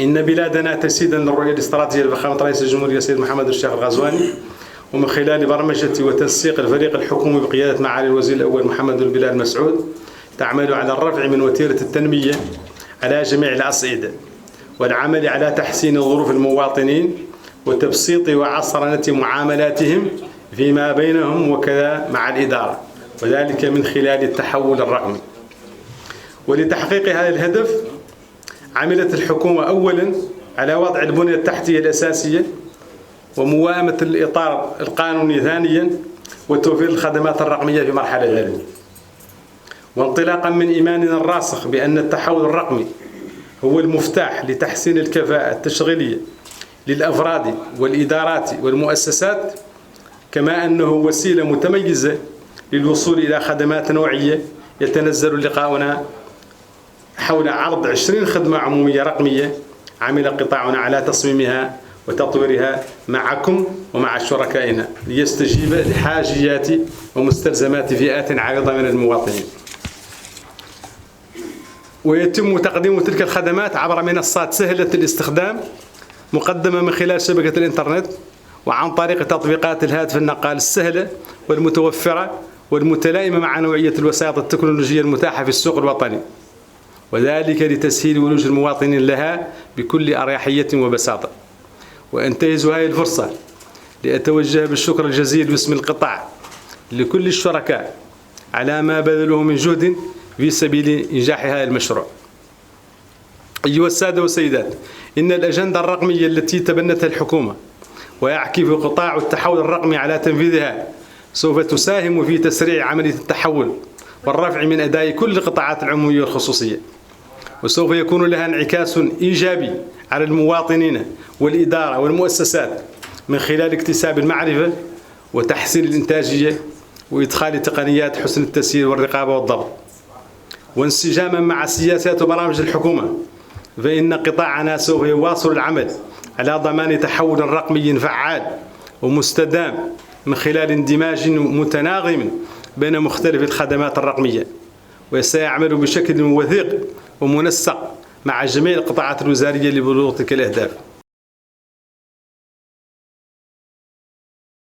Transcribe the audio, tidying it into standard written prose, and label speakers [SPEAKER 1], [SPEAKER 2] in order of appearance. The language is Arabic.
[SPEAKER 1] إن بلادنا تسيدا للرؤية الاستراتيجية لفخامة رئيس الجمهورية السيد محمد الشيخ الغزواني، ومن خلال برمجة وتنسيق الفريق الحكومي بقيادة معالي الوزير الأول محمد بن بلال مسعود تعمل على الرفع من وتيرة التنمية على جميع الأصعدة، والعمل على تحسين ظروف المواطنين وتبسيط وعصرنة معاملاتهم فيما بينهم وكذا مع الإدارة، وذلك من خلال التحول الرقمي. ولتحقيق هذا الهدف عملت الحكومة أولا على وضع البنية التحتية الأساسية وموائمة الإطار القانوني ثانيا وتوفير الخدمات الرقمية في مرحلة ثانية. وانطلاقا من إيماننا الراسخ بأن التحول الرقمي هو المفتاح لتحسين الكفاءة التشغيلية للأفراد والإدارات والمؤسسات، كما أنه وسيلة متميزة للوصول إلى خدمات نوعية، يتنزل لقاؤنا حول عرض 20 خدمة عمومية رقمية عمل قطاعنا على تصميمها وتطويرها معكم ومع شركائنا ليستجيب لحاجيات ومستلزمات فئات عريضة من المواطنين. ويتم تقديم تلك الخدمات عبر منصات سهلة الاستخدام مقدمة من خلال شبكة الإنترنت وعن طريق تطبيقات الهاتف النقال السهلة والمتوفرة والمتلائمة مع نوعية الوسائط التكنولوجية المتاحة في السوق الوطني، وذلك لتسهيل ولوج المواطنين لها بكل أريحية وبساطة. وأنتهز هذه الفرصة لأتوجه بالشكر الجزيل باسم القطاع لكل الشركاء على ما بذلوه من جهد في سبيل إنجاح هذا المشروع. أيها السادة والسيدات، إن الأجندة الرقمية التي تبنتها الحكومة ويعكف قطاع التحول الرقمي على تنفيذها سوف تساهم في تسريع عملية التحول والرفع من أداء كل القطاعات العمومية والخصوصية، وسوف يكون لها انعكاس إيجابي على المواطنين والإدارة والمؤسسات من خلال اكتساب المعرفة وتحسين الإنتاجية وإدخال تقنيات حسن التسيير والرقابة والضبط. وانسجاما مع سياسات وبرامج الحكومة، فإن قطاعنا سوف يواصل العمل على ضمان تحول رقمي فعال ومستدام من خلال اندماج متناغم بين مختلف الخدمات الرقمية، وسيعمل بشكل وثيق ومنسق مع جميع القطاعات الوزارية لبلوغ تلك الأهداف.